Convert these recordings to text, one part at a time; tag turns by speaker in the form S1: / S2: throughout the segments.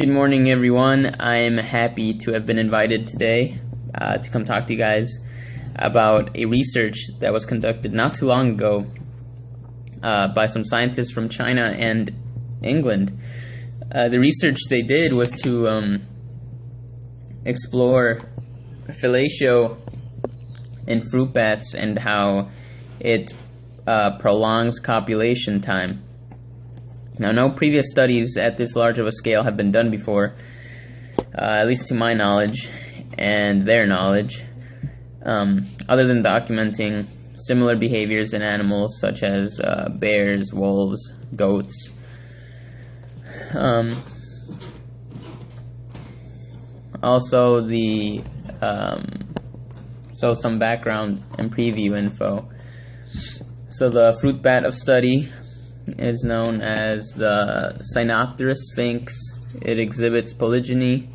S1: Good morning, everyone. I'm happy to have been invited today to come talk to you guys about a research that was conducted not too long ago by some scientists from China and England. The research they did was to explore fellatio in fruit bats and how it prolongs copulation time. Now, no previous studies at this large of a scale have been done before, at least to my knowledge and their knowledge, other than documenting similar behaviors in animals such as bears, wolves, goats. Also, some background and preview info. So the fruit bat of study is known as the Synopterus sphinx. It exhibits polygyny.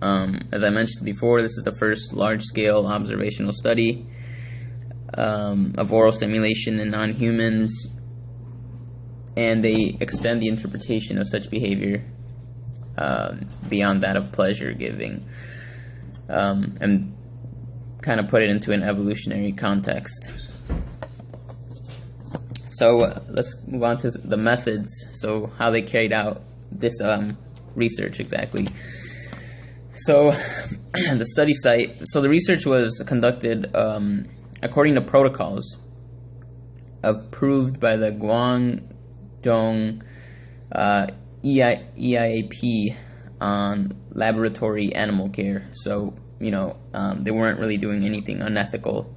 S1: As I mentioned before, this is the first large-scale observational study of oral stimulation in non-humans, and they extend the interpretation of such behavior beyond that of pleasure giving, and kind of put it into an evolutionary context. So let's move on to the methods, so how they carried out this research exactly. So the study site, so the research was conducted according to protocols approved by the Guangdong EIAP on laboratory animal care. So, they weren't really doing anything unethical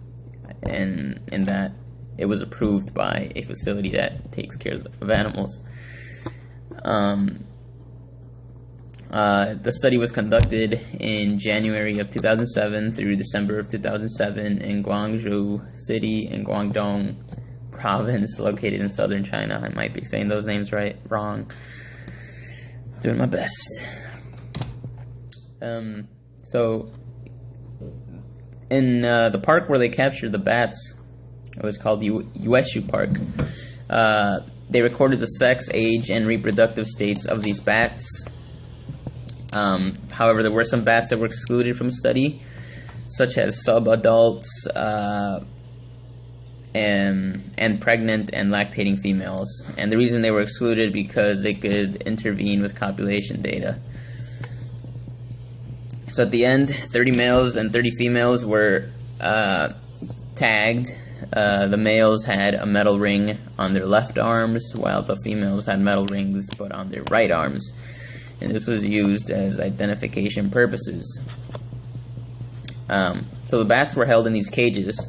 S1: in that. It was approved by a facility that takes care of animals. The study was conducted in January of 2007 through December of 2007 in Guangzhou City in Guangdong Province, located in southern China. I might be saying those names wrong. Doing my best. So in the park where they captured the bats, it was called Yueshu Park. They recorded the sex, age, and reproductive states of these bats. However, there were some bats that were excluded from study, such as subadults and pregnant and lactating females. And the reason they were excluded because they could intervene with copulation data. So at the end, 30 males and 30 females were tagged. The males had a metal ring on their left arms, while the females had metal rings but on their right arms. And this was used as identification purposes. So the bats were held in these cages,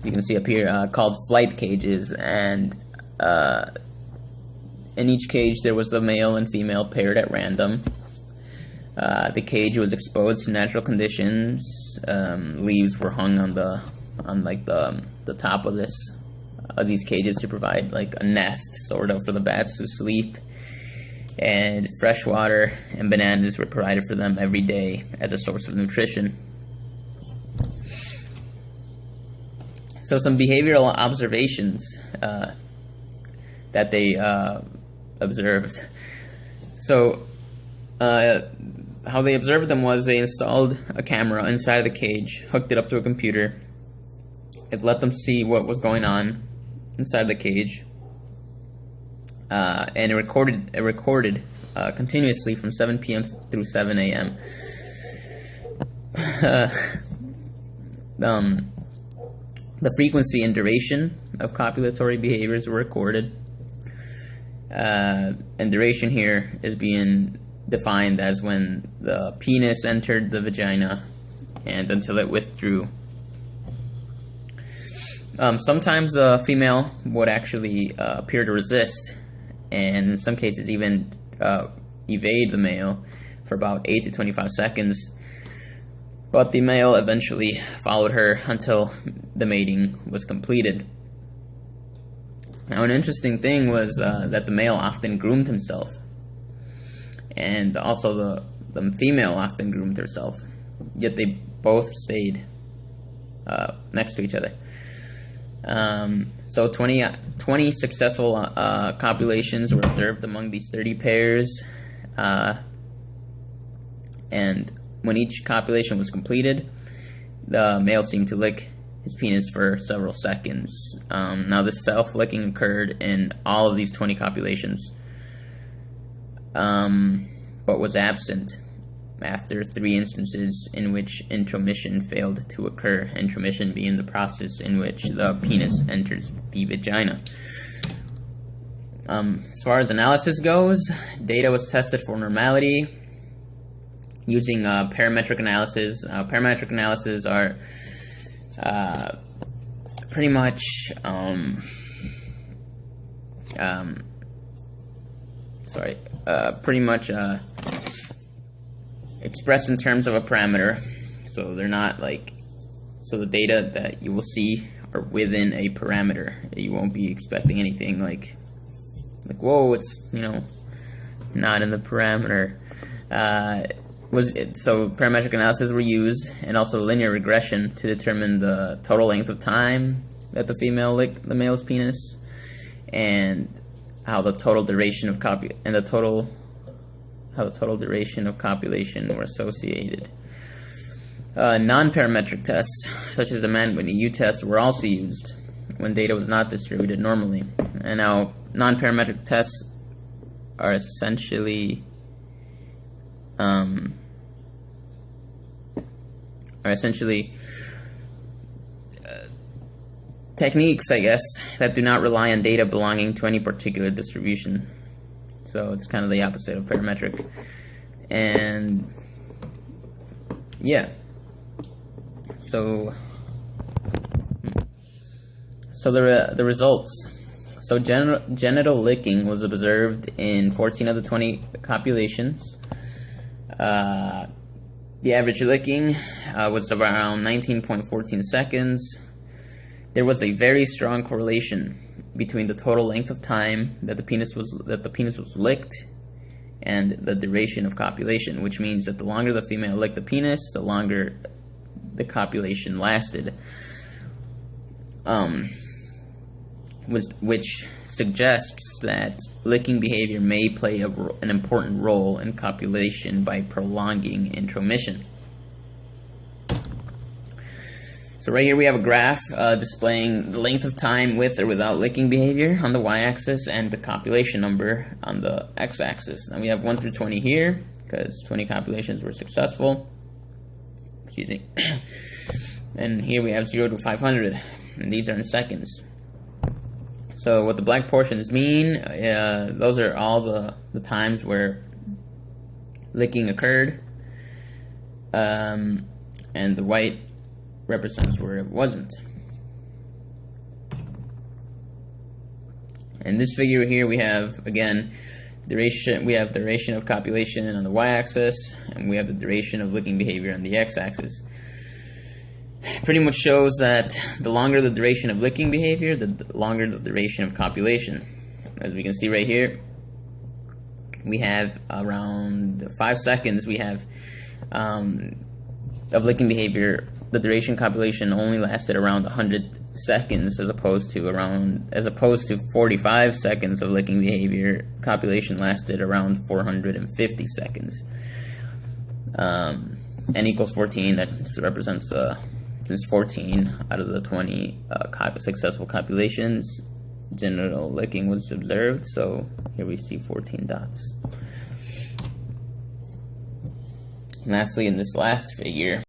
S1: you can see up here, called flight cages, and in each cage there was a male and female paired at random. The cage was exposed to natural conditions. Leaves were hung on the top of these cages to provide like a nest sort of for the bats to sleep, and fresh water and bananas were provided for them every day as a source of nutrition. So some behavioral observations that they observed. So how they observed them was they installed a camera inside of the cage, hooked it up to a computer. It let them see what was going on inside the cage, and it recorded continuously from 7 p.m. through 7 a.m. The frequency and duration of copulatory behaviors were recorded, and duration here is being defined as when the penis entered the vagina and until it withdrew. Sometimes the female would actually appear to resist, and in some cases even evade the male for about 8 to 25 seconds. But the male eventually followed her until the mating was completed. Now, an interesting thing was that the male often groomed himself, and also the female often groomed herself, yet they both stayed next to each other. So 20 successful copulations were observed among these 30 pairs. and when each copulation was completed, the male seemed to lick his penis for several seconds. Now, this self-licking occurred in all of these 20 copulations, but was absent after 3 instances in which intromission failed to occur. Intromission being the process in which the penis enters the vagina. As far as analysis goes, data was tested for normality using parametric analysis. Parametric analysis are pretty much expressed in terms of a parameter. So they're not so the data that you will see are within a parameter. You won't be expecting anything like whoa, it's not in the parameter. So parametric analysis were used, and also linear regression to determine the total length of time that the female licked the male's penis, and how the total duration of duration of copulation were associated. Non-parametric tests, such as the Man-Whitney U test, were also used when data was not distributed normally. And now, non-parametric tests are essentially techniques, I guess, that do not rely on data belonging to any particular distribution. So it's kind of the opposite of parametric. And yeah, so the results. So genital licking was observed in 14 of the 20 copulations. The average licking was around 19.14 seconds. There was a very strong correlation between the total length of time that the penis was licked and the duration of copulation, which means that the longer the female licked the penis, the longer the copulation lasted. Which suggests that licking behavior may play an important role in copulation by prolonging intromission. So right here we have a graph displaying the length of time with or without licking behavior on the y-axis and the copulation number on the x-axis. And we have 1 through 20 here because 20 copulations were successful. Excuse me. And here we have 0 to 500, and these are in seconds. So what the black portions mean, those are all the times where licking occurred, and the white represents where it wasn't. In this figure here we have, again, duration. We have duration of copulation on the y-axis, and we have the duration of licking behavior on the x-axis. Pretty much shows that the longer the duration of licking behavior, the longer the duration of copulation. As we can see right here, we have around 5 seconds we have of licking behavior. The duration of copulation only lasted around 100 seconds as opposed to 45 seconds of licking behavior. Copulation lasted around 450 seconds. N equals 14, that represents since 14 out of the 20 successful copulations, genital licking was observed. So here we see 14 dots. And lastly, in this last figure,